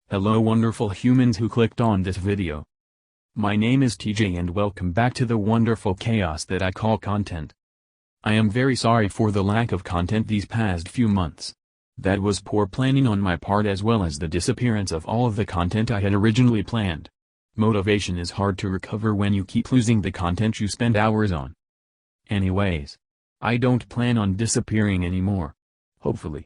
Hello wonderful humans who clicked on this video. My name is TJ and welcome back to the wonderful chaos that I call content. I am very sorry for the lack of content these past few months. That was poor planning on my part as well as the disappearance of all of the content I had originally planned. Motivation is hard to recover when you keep losing the content you spend hours on. Anyways, I don't plan on disappearing anymore. Hopefully.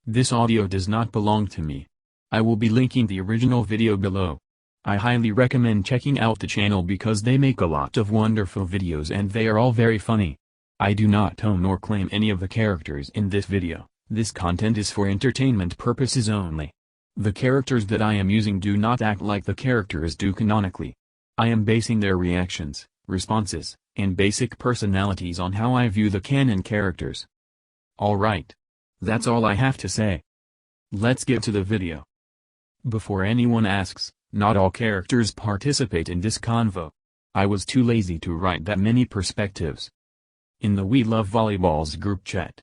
This audio does not belong to me. I will be linking the original video below. I highly recommend checking out the channel because they make a lot of wonderful videos and they are all very funny. I do not own nor claim any of the characters in this video. This content is for entertainment purposes only. The characters that I am using do not act like the characters do canonically. I am basing their reactions, responses, and basic personalities on how I view the canon characters. Alright. That's all I have to say. Let's get to the video. Before anyone asks, not all characters participate in this convo. I was too lazy to write that many perspectives. In the We Love Volleyballs group chat.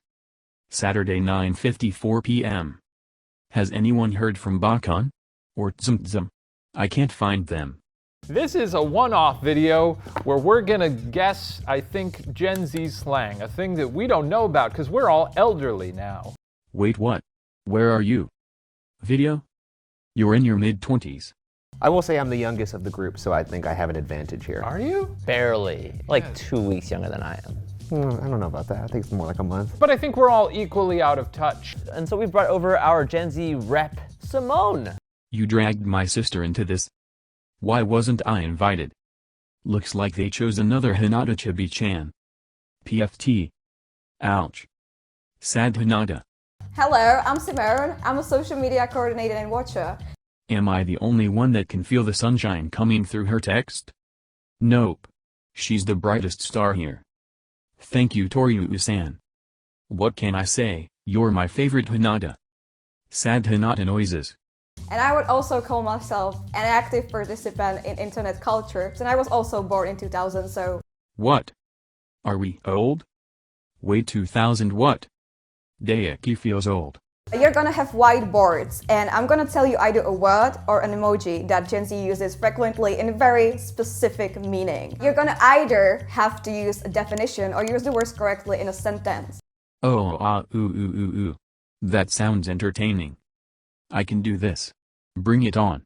Saturday 9:54 p.m. Has anyone heard from Bakon? Or Tsum? I can't find them. This is a one-off video where we're gonna guess, I think, Gen Z slang, a thing that we don't know about because we're all elderly now. Wait, what? Where are you? Video? You're in your mid-20s. I will say I'm the youngest of the group, so I think I have an advantage here. Are you? Barely. Like 2 weeks younger than I am. I don't know about that. I think it's more like a month. But I think we're all equally out of touch. And so we brought over our Gen Z rep, Simone. You dragged my sister into this. Why wasn't I invited? Looks like they chose another Hinata Chibi-chan. PFT. Ouch. Sad Hinata. Hello, I'm Simone. I'm a social media coordinator and watcher. Am I the only one that can feel the sunshine coming through her text? Nope. She's the brightest star here. Thank you Toryu-san. What can I say, you're my favorite Hinata. Sad Hinata noises. And I would also call myself an active participant in internet culture, and I was also born in 2000, so... What? Are we old? Wait, 2000 what? Daeki feels old. You're gonna have whiteboards, and I'm gonna tell you either a word or an emoji that Gen Z uses frequently in a very specific meaning. You're gonna either have to use a definition or use the words correctly in a sentence. Oh. That sounds entertaining. I can do this. Bring it on.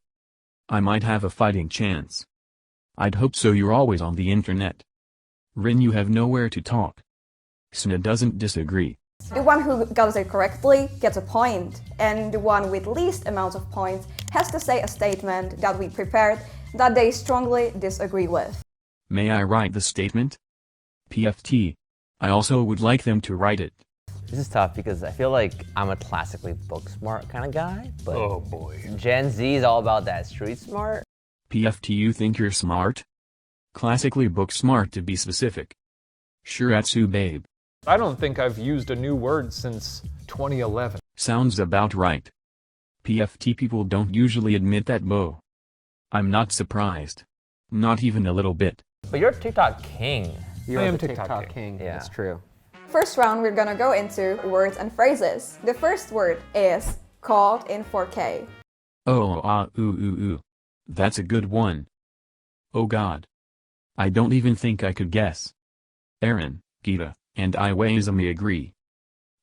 I might have a fighting chance. I'd hope so. You're always on the internet. Rin, you have nowhere to talk. Sna doesn't disagree. The one who got it correctly gets a point, and the one with least amount of points has to say a statement that we prepared that they strongly disagree with. May I write the statement? PFT. I also would like them to write it. This is tough because I feel like I'm a classically book smart kind of guy, but Oh boy. Gen Z is all about that street smart. PFT, you think you're smart? Classically book smart to be specific. Shiratsu babe. I don't think I've used a new word since 2011. Sounds about right. PFT people don't usually admit that, Bo. I'm not surprised. Not even a little bit. But you're a TikTok king. You're I am the TikTok king. Yeah. That's true. First round, we're gonna go into words and phrases. The first word is caught in 4K. Oh. That's a good one. Oh god. I don't even think I could guess. Aaron, Gita, and Iwaizumi agree.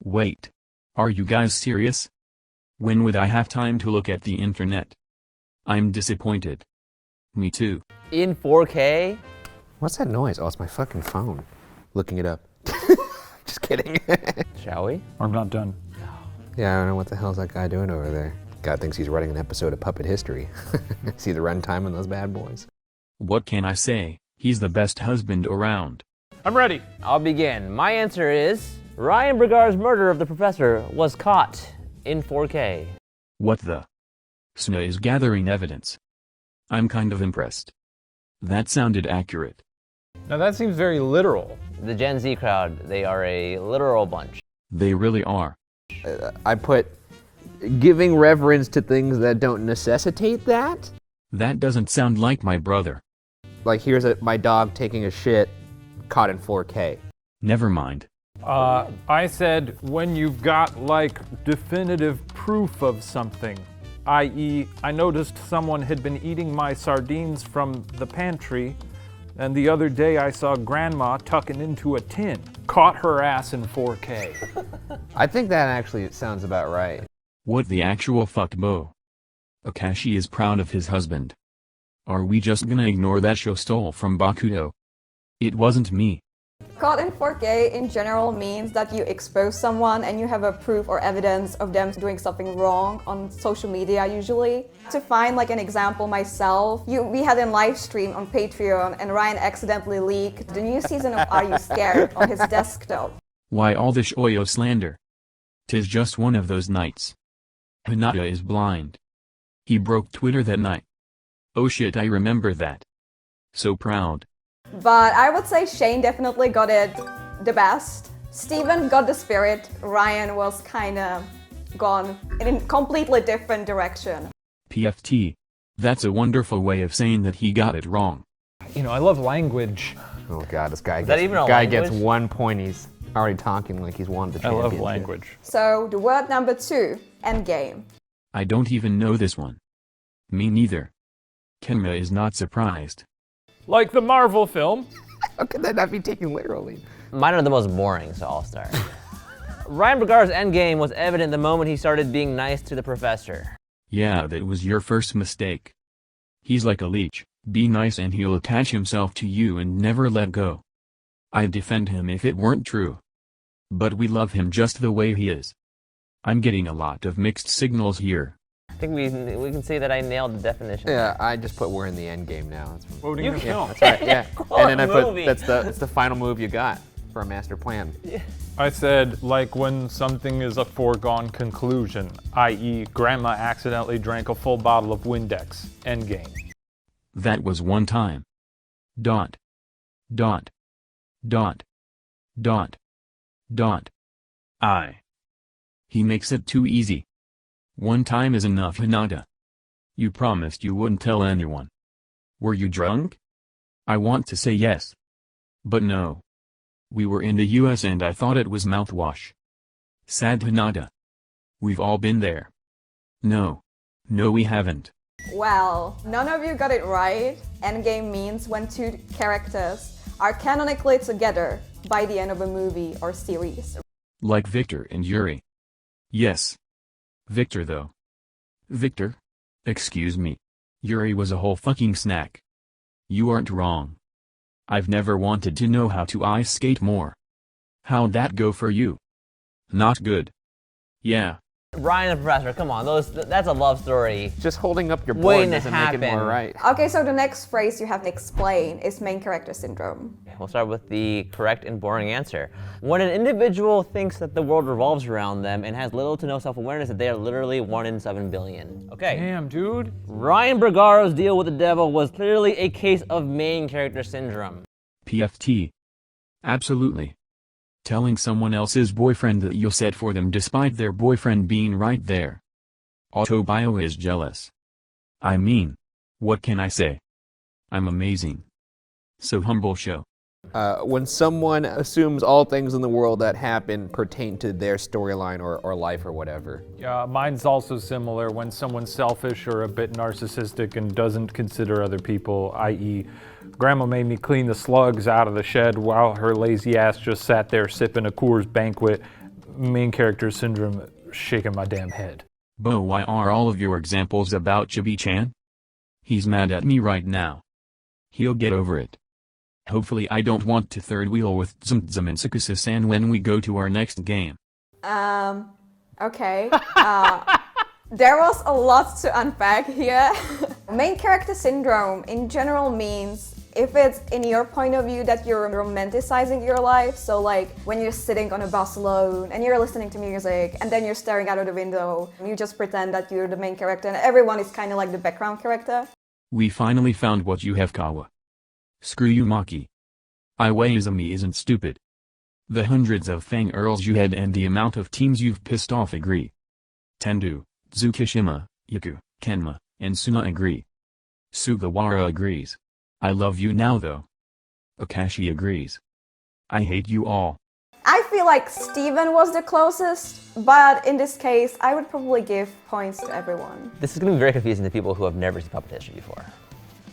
Wait. Are you guys serious? When would I have time to look at the internet? I'm disappointed. Me too. In 4K? What's that noise? Oh, it's my fucking phone. Looking it up. Just kidding. Shall we? I'm not done. Yeah, I don't know what the hell's that guy doing over there. God thinks he's writing an episode of Puppet History. See the runtime on those bad boys? What can I say? He's the best husband around. I'm ready. I'll begin. My answer is Ryan Bergar's murder of the professor was caught in 4K. What the? Sna is gathering evidence. I'm kind of impressed. That sounded accurate. Now that seems very literal. The Gen Z crowd, they are a literal bunch. They really are. I put giving reverence to things that don't necessitate that. That doesn't sound like my brother. Like here's my dog taking a shit, caught in 4K. Never mind. I said when you've got, like, definitive proof of something. i.e., I noticed someone had been eating my sardines from the pantry, and the other day I saw Grandma tucking into a tin. Caught her ass in 4K. I think that actually sounds about right. What the actual fuck, Bo? Akashi is proud of his husband. Are we just gonna ignore that show stole from Bakudo? It wasn't me. Caught in 4K in general means that you expose someone and you have a proof or evidence of them doing something wrong on social media usually. To find like an example myself, we had a live stream on Patreon and Ryan accidentally leaked the new season of Are You Scared on his desktop. Why all this Oyo slander? 'Tis just one of those nights. Hinata is blind. He broke Twitter that night. Oh shit, I remember that. So proud. But I would say Shane definitely got it the best. Steven got the spirit, Ryan was kinda gone in a completely different direction. PFT. That's a wonderful way of saying that he got it wrong. You know, I love language. Oh god, this guy that gets, even a guy gets language? 1 point. He's already talking like he's won the I championship. love language. So the word number 2, endgame. I don't even know this one. Me neither. Kenma is not surprised. Like the Marvel film. How could that not be taken literally? Mine are the most boring, so I'll start. Ryan Bergar's endgame was evident the moment he started being nice to the professor. Yeah, that was your first mistake. He's like a leech. Be nice and he'll attach himself to you and never let go. I'd defend him if it weren't true. But we love him just the way he is. I'm getting a lot of mixed signals here. I think we can say that I nailed the definition. Yeah, I just put we're in the end game now. That's Quoting the film. that's right. Yeah, and then I put movie. that's the final move you got for a master plan. I said, like when something is a foregone conclusion, i.e., Grandma accidentally drank a full bottle of Windex. Endgame. That was one time. Dot. Dot. Dot. Dot. Dot. He makes it too easy. One time is enough, Hinata. You promised you wouldn't tell anyone. Were you drunk? I want to say yes. But no. We were in the US and I thought it was mouthwash. Sad Hinata. We've all been there. No. No, we haven't. Well, none of you got it right. Endgame means when two characters are canonically together by the end of a movie or series. Like Victor and Yuri. Yes. Victor though. Victor? Excuse me. Yuri was a whole fucking snack. You aren't wrong. I've never wanted to know how to ice skate more. How'd that go for you? Not good. Yeah. Ryan the professor, come on, that's a love story. Just holding up your Waiting board to doesn't make it more happen. right. Okay, so the next phrase you have to explain is main character syndrome. We'll start with the correct and boring answer. When an individual thinks that the world revolves around them and has little to no self-awareness that they are literally 1 in 7 billion. Okay. Damn, dude. Ryan Bergaro's deal with the devil was clearly a case of main character syndrome. PFT. Absolutely. Telling someone else's boyfriend that you'll set for them despite their boyfriend being right there. Autobio is jealous. I mean, what can I say? I'm amazing. So humble show. When someone assumes all things in the world that happen pertain to their storyline or life or whatever. Yeah, mine's also similar when someone's selfish or a bit narcissistic and doesn't consider other people, i.e., Grandma made me clean the slugs out of the shed while her lazy ass just sat there sipping a Coors Banquet. Main character syndrome, shaking my damn head. Bo, why are all of your examples about Chibi-chan? He's mad at me right now. He'll get over it. Hopefully I don't want to third wheel with Zumtzum and Sukusa-san when we go to our next game. Okay. There was a lot to unpack here. Main character syndrome in general means if it's in your point of view that you're romanticizing your life, so like when you're sitting on a bus alone and you're listening to music and then you're staring out of the window, you just pretend that you're the main character and everyone is kind of like the background character. We finally found what you have, Kawa. Screw you, Maki. Iwaizumi isn't stupid. The hundreds of Fang Earls you had and the amount of teams you've pissed off agree. Tendu, Tsukishima, Yaku, Kenma, and Suna agree. Sugawara agrees. I love you now though. Akashi agrees. I hate you all. I feel like Steven was the closest, but in this case, I would probably give points to everyone. This is gonna be very confusing to people who have never seen puppet history before.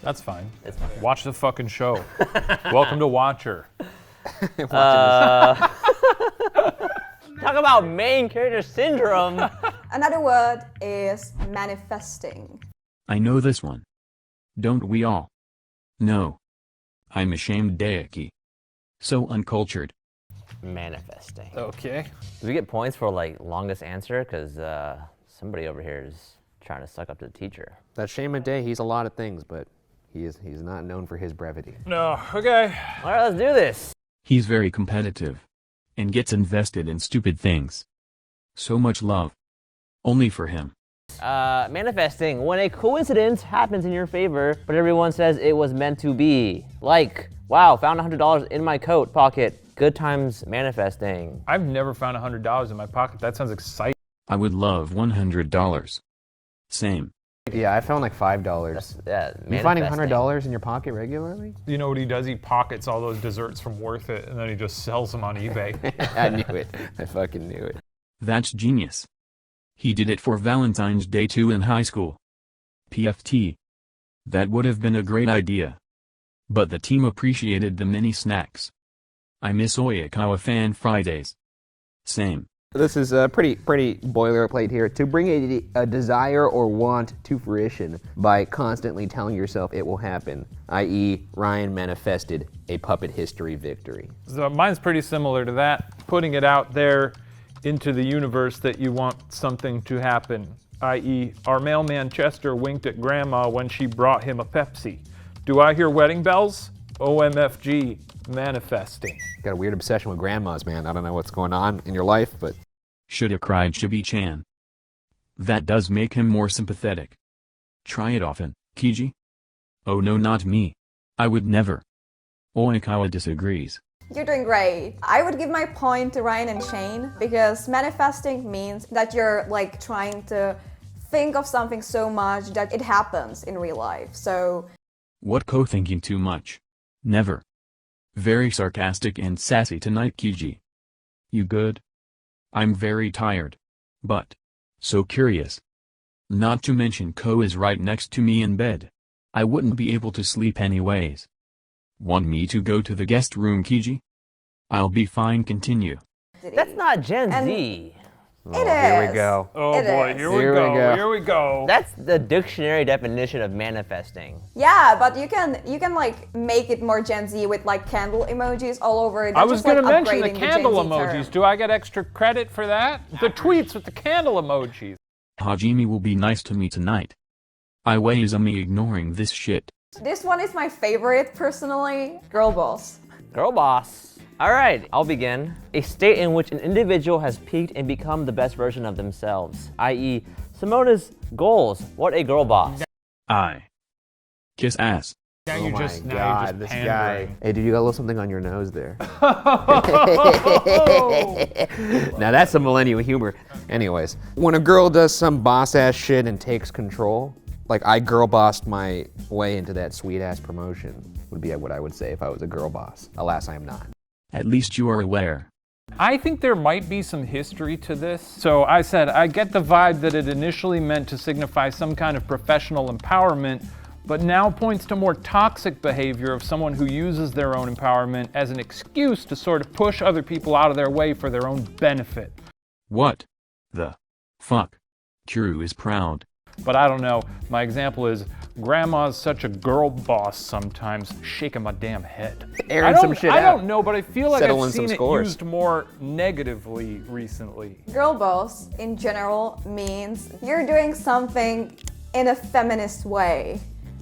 That's fine. It's fine. Watch the fucking show. Welcome to Watcher. Talk about main character syndrome. Another word is manifesting. I know this one. Don't we all? No. I'm ashamed, Deiki. So uncultured. Manifesting. Okay. Do we get points for like longest answer? Because somebody over here is trying to suck up to the teacher. That shame a day, he's a lot of things, but he's not known for his brevity. No, okay. All right, let's do this. He's very competitive. And gets invested in stupid things. So much love. Only for him. Manifesting, when a coincidence happens in your favor, but everyone says it was meant to be. Like, wow, found $100 in my coat pocket. Good times manifesting. I've never found $100 in my pocket. That sounds exciting. I would love $100. Same. Yeah, I found like $5. Yeah, You finding manifesting. $100 in your pocket regularly? You know what he does? He pockets all those desserts from Worth It, and then he just sells them on eBay. I knew it. I fucking knew it. That's genius. He did it for Valentine's Day too in high school. PFT. That would have been a great idea. But the team appreciated the mini snacks. I miss Oyakawa Fan Fridays. Same. This is a pretty boilerplate here. To bring a desire or want to fruition by constantly telling yourself it will happen, i.e. Ryan manifested a puppet history victory. So mine's pretty similar to that. Putting it out there into the universe that you want something to happen, i.e. our mailman Chester winked at Grandma when she brought him a Pepsi. Do I hear wedding bells? OMFG, manifesting. Got a weird obsession with grandmas, man. I don't know what's going on in your life, but... Shoulda cried Shibi-chan. That does make him more sympathetic. Try it often, Kiji. Oh no, not me. I would never. Oikawa disagrees. You're doing great. I would give my point to Ryan and Shane because manifesting means that you're like trying to think of something so much that it happens in real life. So What co-thinking too much? Never. Very sarcastic and sassy tonight, Kiji. You good? I'm very tired. But so curious. Not to mention Ko is right next to me in bed. I wouldn't be able to sleep anyways. Want me to go to the guest room, Kiji? I'll be fine, continue. That's not Gen And- Z. it Here is. we go. Oh It boy, is. here we Here we go. go. Here we go. That's the dictionary definition of manifesting. Yeah, but you can like make it more Gen Z with like candle emojis all over it. I was going to mention the Gen candle Z emojis. term. Do I get extra credit for that? The tweets with the candle emojis. Hajime will be nice to me tonight. I ways me ignoring this shit. This one is my favorite personally. Girl boss. Girl boss. All right, I'll begin. A state in which an individual has peaked and become the best version of themselves, i.e. Simona's goals. What a girl boss. I kiss ass. Now Oh you my just, now God, you're just this pandering. guy. Hey, dude, you got a little something on your nose there. Now that's some millennial humor. Anyways, when a girl does some boss-ass shit and takes control, like I girl bossed my way into that sweet-ass promotion, would be what I would say if I was a girl boss. Alas, I am not. At least you are aware. I think there might be some history to this. So I said, I get the vibe that it initially meant to signify some kind of professional empowerment, but now points to more toxic behavior of someone who uses their own empowerment as an excuse to sort of push other people out of their way for their own benefit. What the fuck? Kuru is proud. But I don't know. My example is, Grandma's such a girl boss sometimes, shaking my damn head. Airing some shit I out. don't know, but I feel like Settling I've some seen it scores. used more negatively recently. Girl boss in general means you're doing something in a feminist way,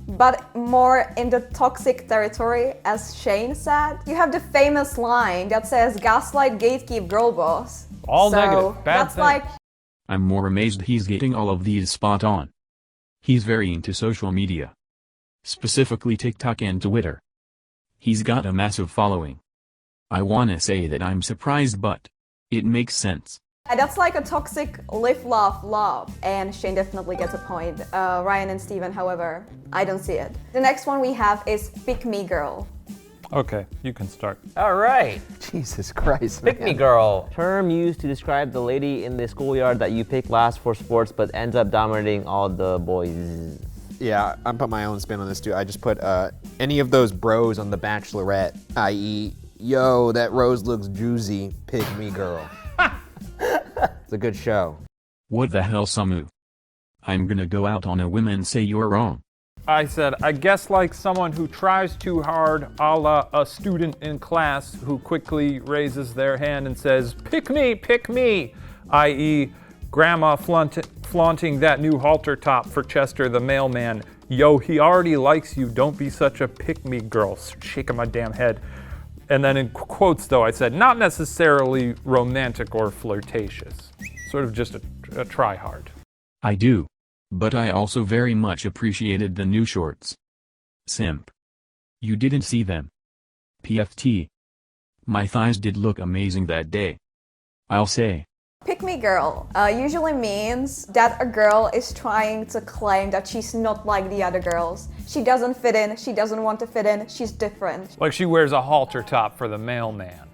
but more in the toxic territory, as Shane said. You have the famous line that says, gaslight, gatekeep, girl boss. All so negative, bad that's thing. like, I'm more amazed he's getting all of these spot on. He's very into social media. Specifically TikTok and Twitter. He's got a massive following. I wanna say that I'm surprised, but it makes sense. that's like a toxic live, laugh, love. And Shane definitely gets a point. Ryan and Steven, however, I don't see it. The next one we have is pick me girl. Okay, you can start. All right. Jesus Christ, Pick me man. girl. Term used to describe the lady in the schoolyard that you pick last for sports but ends up dominating all the boys. Yeah, I'm putting my own spin on this too. I just put any of those bros on The Bachelorette, i.e., yo, that rose looks juicy, pick me girl. It's a good show. What the hell, Samu? I'm gonna go out on a whim and say you're wrong. I said, I guess like someone who tries too hard, a la a student in class who quickly raises their hand and says, pick me, i.e., grandma flaunting that new halter top for Chester the mailman. Yo, he already likes you, don't be such a pick-me girl, shaking my damn head. And then in quotes though, I said, not necessarily romantic or flirtatious, sort of just a try hard. I do. But I also very much appreciated the new shorts. Simp. You didn't see them. PFT. My thighs did look amazing that day. I'll say. Pick me girl usually means that a girl is trying to claim that she's not like the other girls. She doesn't fit in, she doesn't want to fit in, she's different. Like she wears a halter top for the mailman.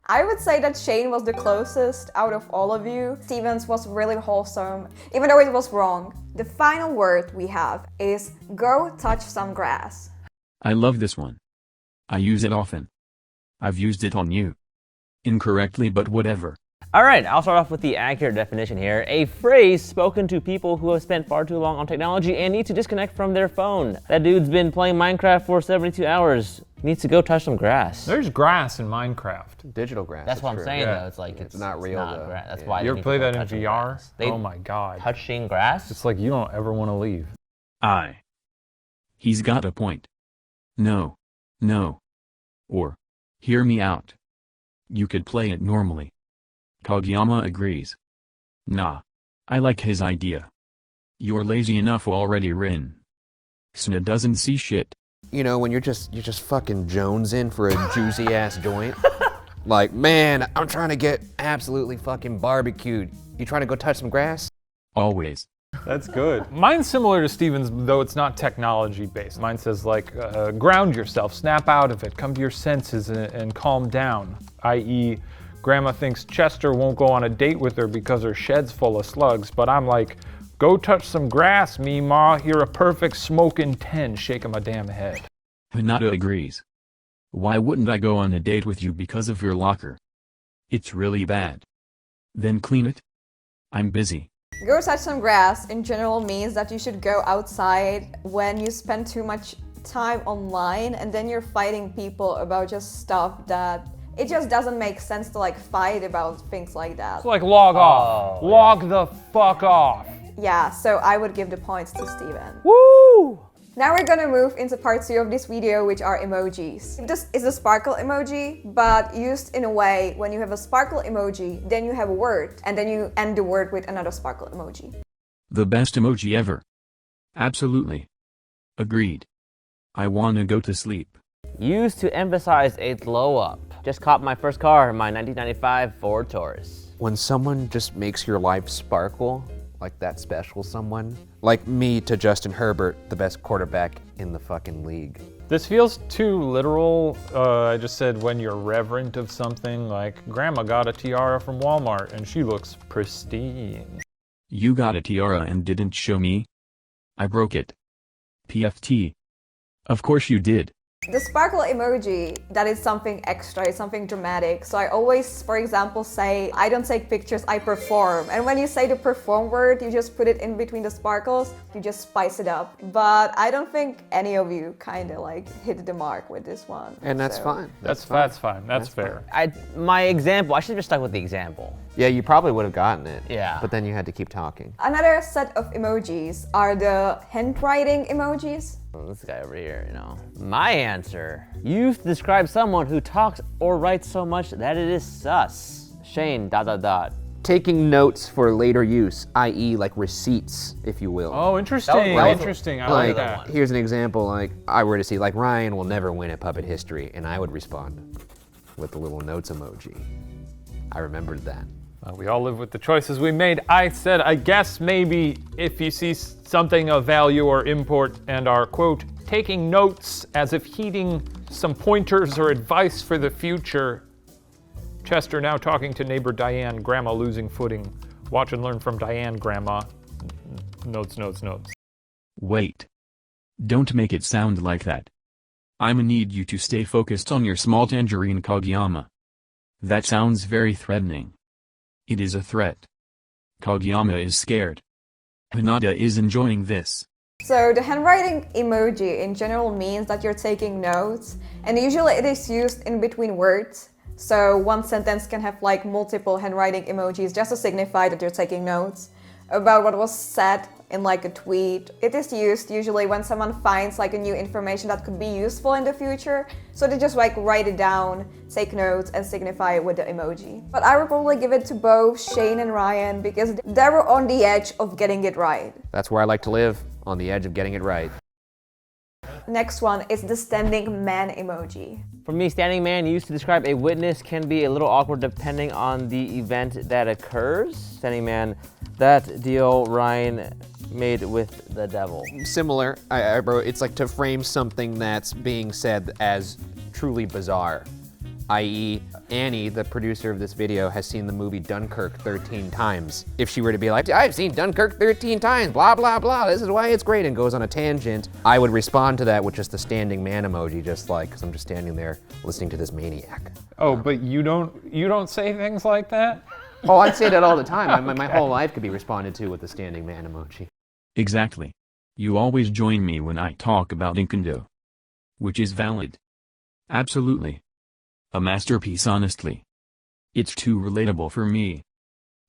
I would say that Shane was the closest out of all of you. Stevens was really wholesome, even though it was wrong. The final word we have is go touch some grass. I love this one. I use it often. I've used it on you. Incorrectly, but whatever. All right, I'll start off with the accurate definition here. A phrase spoken to people who have spent far too long on technology and need to disconnect from their phone. That dude's been playing Minecraft for 72 hours. Needs to go touch some grass. There's grass in Minecraft. Digital grass. That's what I'm true. saying Yeah. though. It's like it's not real, though. grass. That's Yeah. why. You they ever need to play go that in touching VR? grass. They Oh my god. touching grass. It's like you don't ever want to leave. He's got a point. No. Or, hear me out. You could play it normally. Kageyama agrees. Nah. I like his idea. You're lazy enough already, Rin. Sna doesn't see shit. You know, when you're just fucking jonesing for a juicy ass joint. Like, man, I'm trying to get absolutely fucking barbecued. You trying to go touch some grass? Always. That's good. Mine's similar to Steven's, though it's not technology based. Mine says like, ground yourself, snap out of it, come to your senses and calm down. I.e., grandma thinks Chester won't go on a date with her because her shed's full of slugs, but I'm like, go touch some grass, me ma, you're a perfect smoking 10, shaking my damn head. Hinata agrees. Why wouldn't I go on a date with you because of your locker? It's really bad. Then clean it. I'm busy. Go touch some grass in general means that you should go outside when you spend too much time online and then you're fighting people about just stuff that it just doesn't make sense to like fight about things like that. It's like log off. Log the fuck off. Yeah, so I would give the points to Steven. Woo! Now we're gonna move into part 2 of this video, which are emojis. This is a sparkle emoji, but used in a way when you have a sparkle emoji, then you have a word, and then you end the word with another sparkle emoji. The best emoji ever. Absolutely. Agreed. I wanna go to sleep. Used to emphasize a glow up. Just caught my first car, my 1995 Ford Taurus. When someone just makes your life sparkle, like that special someone, like me to Justin Herbert, the best quarterback in the fucking league. This feels too literal. I just said when you're reverent of something, like grandma got a tiara from Walmart and she looks pristine. You got a tiara and didn't show me? I broke it. PFT. Of course you did. The sparkle emoji, that is something extra, it's something dramatic. So I always, for example, say, I don't take pictures, I perform. And when you say the perform word, you just put it in between the sparkles, you just spice it up. But I don't think any of you kind of like hit the mark with this one. And that's So- fine. That's fine. That's fair. My example, I should have just stuck with the example. Yeah, you probably would have gotten it. Yeah. But then you had to keep talking. Another set of emojis are the handwriting emojis. This guy over here, you know. My answer, used to describe someone who talks or writes so much that it is sus. Shane, ... Taking notes for later use, i.e. like receipts, if you will. Oh, interesting. That was- Interesting. I like, like that. here's an example, like, I were to see, like, Ryan will never win at Puppet History, and I would respond with the little notes emoji. I remembered that. We all live with the choices we made. I said, I guess maybe if you see something of value or import and are, quote, taking notes as if heeding some pointers or advice for the future. Chester now talking to neighbor Diane, grandma losing footing. Watch and learn from Diane, grandma. Notes, notes, notes. Wait. Don't make it sound like that. I'ma need you to stay focused on your small tangerine Kageyama. That sounds very threatening. It is a threat. Kageyama is scared. Hinata is enjoying this. So the handwriting emoji in general means that you're taking notes, and usually it is used in between words. So one sentence can have like multiple handwriting emojis just to signify that you're taking notes about what was said in like a tweet. It is used usually when someone finds like a new information that could be useful in the future. So they just like write it down, take notes, and signify it with the emoji. But I would probably give it to both Shane and Ryan because they were on the edge of getting it right. That's where I like to live, on the edge of getting it right. Next one is the standing man emoji. For me, standing man used to describe a witness can be a little awkward depending on the event that occurs. Standing man, that deal Ryan made with the devil. Similar, I wrote, it's like to frame something that's being said as truly bizarre. I.e., Annie, the producer of this video, has seen the movie Dunkirk 13 times. If she were to be like, I've seen Dunkirk 13 times, blah, blah, blah, this is why it's great, and goes on a tangent, I would respond to that with just the standing man emoji, just like, because I'm just standing there listening to this maniac. Oh, but you don't say things like that? Oh, I'd say that all the time. My whole life could be responded to with the standing man emoji. Exactly. You always join me when I talk about Inkendo. Which is valid. Absolutely. A masterpiece, honestly. It's too relatable for me.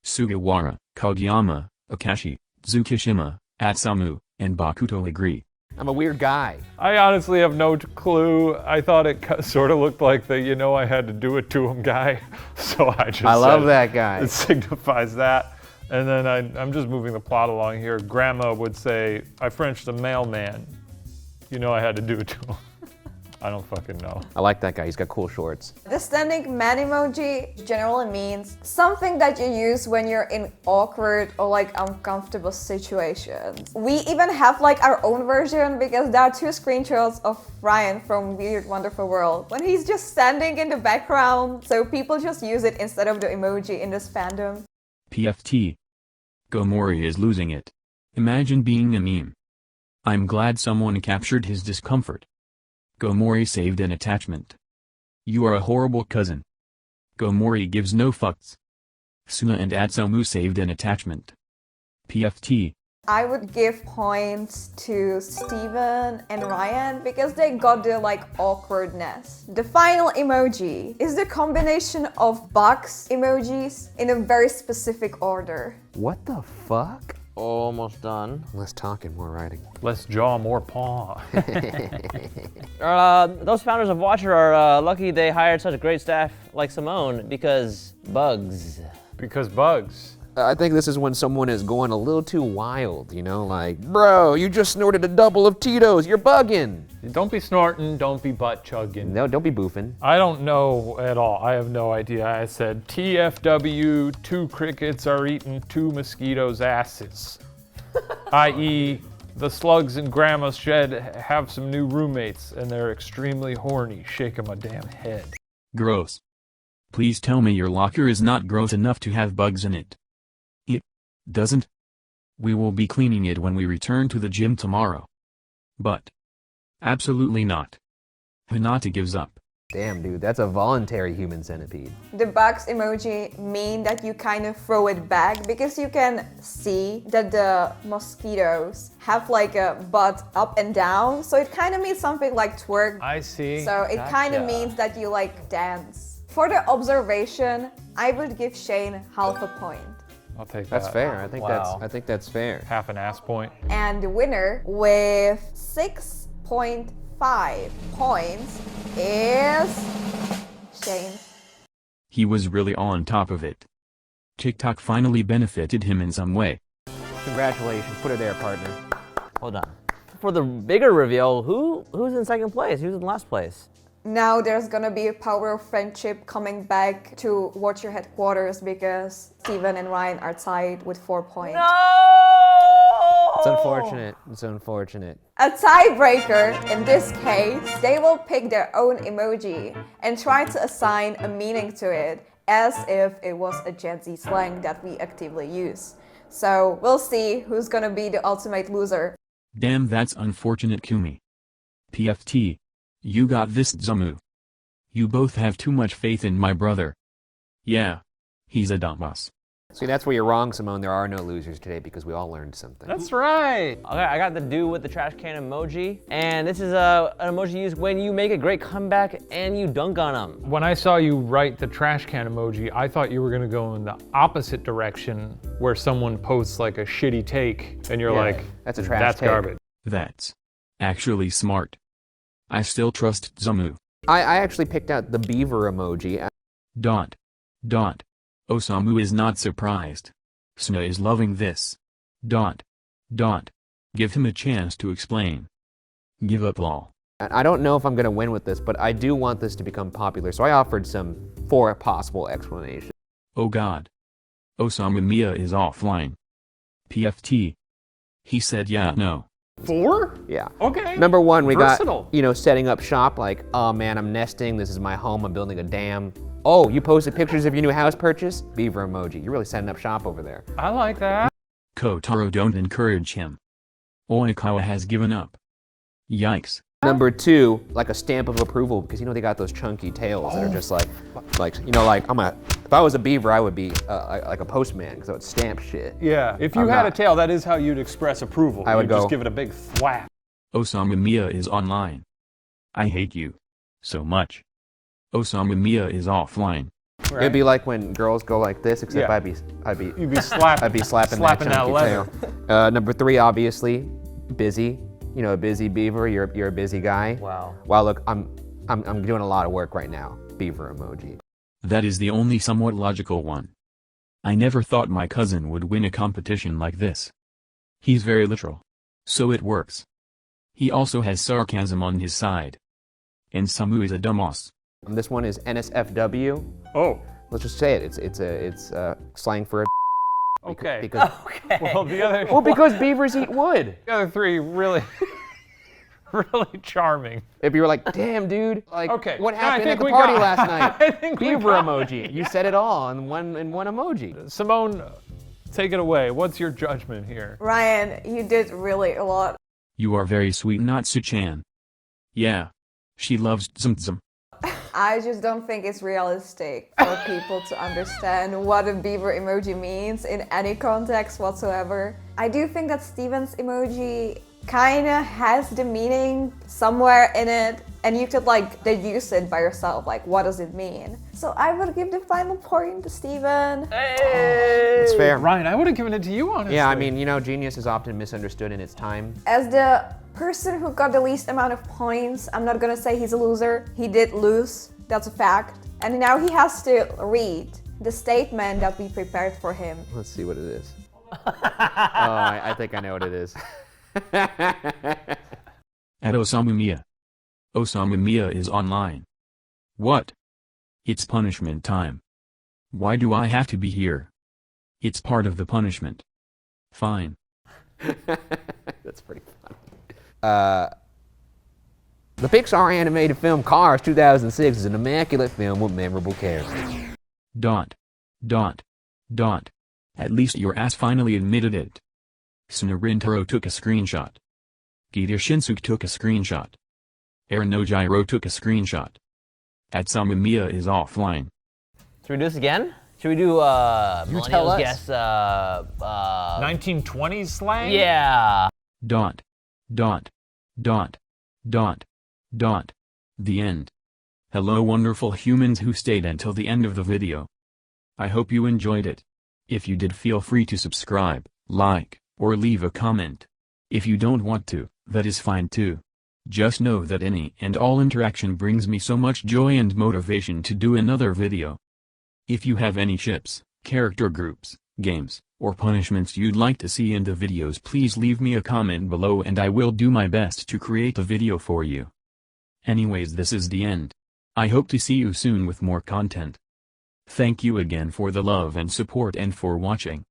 Sugawara, Kageyama, Akashi, Tsukishima, Atsumu, and Bakuto agree. I'm a weird guy. I honestly have no clue. I thought it sort of looked like the I had to do it to him guy. So I love said that guy. It signifies that. And then I'm just moving the plot along here. Grandma would say, I Frenched the mailman. I had to do it to him. I don't fucking know. I like that guy, he's got cool shorts. The standing man emoji generally means something that you use when you're in awkward or like uncomfortable situations. We even have like our own version because there are 2 screenshots of Ryan from Weird Wonderful World when he's just standing in the background, so people just use it instead of the emoji in this fandom. PFT. Gomori is losing it. Imagine being a meme. I'm glad someone captured his discomfort. Gomori saved an attachment. You are a horrible cousin. Gomori gives no fucks. Suna and Atsumu saved an attachment. PFT. I would give points to Steven and Ryan because they got the like awkwardness. The final emoji is the combination of box emojis in a very specific order. What the fuck? Almost done. Less talking, more writing. Less jaw, more paw. Those founders of Watcher are lucky they hired such a great staff like Simone because bugs. Because bugs. I think this is when someone is going a little too wild, like, bro, you just snorted a double of Tito's, you're bugging. Don't be snorting, don't be butt chugging. No, don't be boofing. I don't know at all. I have no idea. I said TFW, 2 crickets are eating 2 mosquitoes' asses. I.e., the slugs in Grandma's shed have some new roommates and they're extremely horny, shaking my damn head. Gross. Please tell me your locker is not gross enough to have bugs in it. It doesn't. We will be cleaning it when we return to the gym tomorrow. But absolutely not. Hinata gives up. Damn, dude, that's a voluntary human centipede. The bugs emoji mean that you kind of throw it back because you can see that the mosquitoes have like a butt up and down. So it kind of means something like twerk. I see. So it kind of means that you like dance. For the observation, I would give Shane half a point. I'll take that. That's fair. I think Wow. I think that's fair. Half an ass point. And the winner with 6.5 points is Shane. He was really on top of it. TikTok finally benefited him in some way. Congratulations. Put it there, partner. Hold on. For the bigger reveal, who's in second place? Who's in last place? Now there's gonna be a power of friendship coming back to Watch Your Headquarters because Steven and Ryan are tied with 4 points. No! It's unfortunate. It's unfortunate. A tiebreaker, in this case, they will pick their own emoji and try to assign a meaning to it as if it was a Gen Z slang that we actively use. So we'll see who's gonna be the ultimate loser. Damn, that's unfortunate, Kumi. PFT. You got this, Zamu. You both have too much faith in my brother. Yeah. He's a dumbass. See, that's where you're wrong, Simone. There are no losers today because we all learned something. That's right. Okay, I got the dude with the trash can emoji, and this is an emoji used when you make a great comeback and you dunk on them. When I saw you write the trash can emoji, I thought you were gonna go in the opposite direction where someone posts like a shitty take and you're like, that's a trash that's take. garbage. That's actually smart. I still trust Zamu. I actually picked out the beaver emoji. Dot. Dot. Osamu is not surprised. Sna is loving this. Dot. Dot. Give him a chance to explain. Give up lol. I don't know if I'm going to win with this, but I do want this to become popular, so I offered four possible explanations. Oh god. Osamu Mia is offline. PFT. He said yeah no. 4? Yeah. Okay. Number one, we Versatile. got, setting up shop like, oh man, I'm nesting, this is my home, I'm building a dam. Oh, you posted pictures of your new house purchase? Beaver emoji. You're really setting up shop over there. I like that. Kotaro, don't encourage him. Oikawa has given up. Yikes. Number 2, like a stamp of approval, because they got those chunky tails that are just like if I was a beaver, I would be like a postman, because I would stamp shit. Yeah, if you had a tail, that is how you'd express approval. I would just go, give it a big thwap. Osamu Mia is online. I hate you. So much. Osamu Mia is offline. Right. It'd be like when girls go like this, except Yeah. You'd be slapping, I'd be slapping that chunky leather. tail. Number 3, obviously, busy. A busy beaver. You're a busy guy. Wow. Wow, look, I'm doing a lot of work right now. Beaver emoji. That is the only somewhat logical one. I never thought my cousin would win a competition like this. He's very literal. So it works. He also has sarcasm on his side. And Samu is a dumbass. This one is NSFW. Oh. Let's just say it. It's slang for a. Okay. Because Well, the other. well, because beavers eat wood. The other 3 really, really charming. If you were like, damn, dude, like, Okay. what I happened think at the we party got- last night? I think we Beaver got emoji. You said it all in one emoji. Simone, take it away. What's your judgment here? Ryan, you did really a lot. You are very sweet, Natsu-chan. Yeah. She loves zum. I just don't think it's realistic for people to understand what a beaver emoji means in any context whatsoever. I do think that Steven's emoji kinda has the meaning somewhere in it, and you could deduce it by yourself, like what does it mean? So I would give the final point to Steven. It's fair. Ryan, I would have given it to you, honestly. Yeah, I mean, genius is often misunderstood in its time. As the person who got the least amount of points, I'm not gonna say he's a loser. He did lose, that's a fact. And now he has to read the statement that we prepared for him. Let's see what it is. I think I know what it is. At Osamu Mia. Osamu Mia is online. What? It's punishment time. Why do I have to be here? It's part of the punishment. Fine. That's pretty funny. The Pixar animated film Cars 2006 is an immaculate film with memorable characters. Dot. Dot. Dot. At least your ass finally admitted it. Sunarintaro took a screenshot. Gita Shinsuke took a screenshot. Aaron Nojiro took a screenshot. Atsumu Mia is offline. Should we do this again? Should we do tell us. millennials guess 1920s slang? Yeah. Dot. Dot. Dot. Dot. Dot. The end. Hello wonderful humans who stayed until the end of the video. I hope you enjoyed it. If you did, feel free to subscribe, like, or leave a comment. If you don't want to, that is fine too. Just know that any and all interaction brings me so much joy and motivation to do another video. If you have any ships, character groups, games, or punishments you'd like to see in the videos, please leave me a comment below and I will do my best to create a video for you. Anyways, this is the end. I hope to see you soon with more content. Thank you again for the love and support and for watching.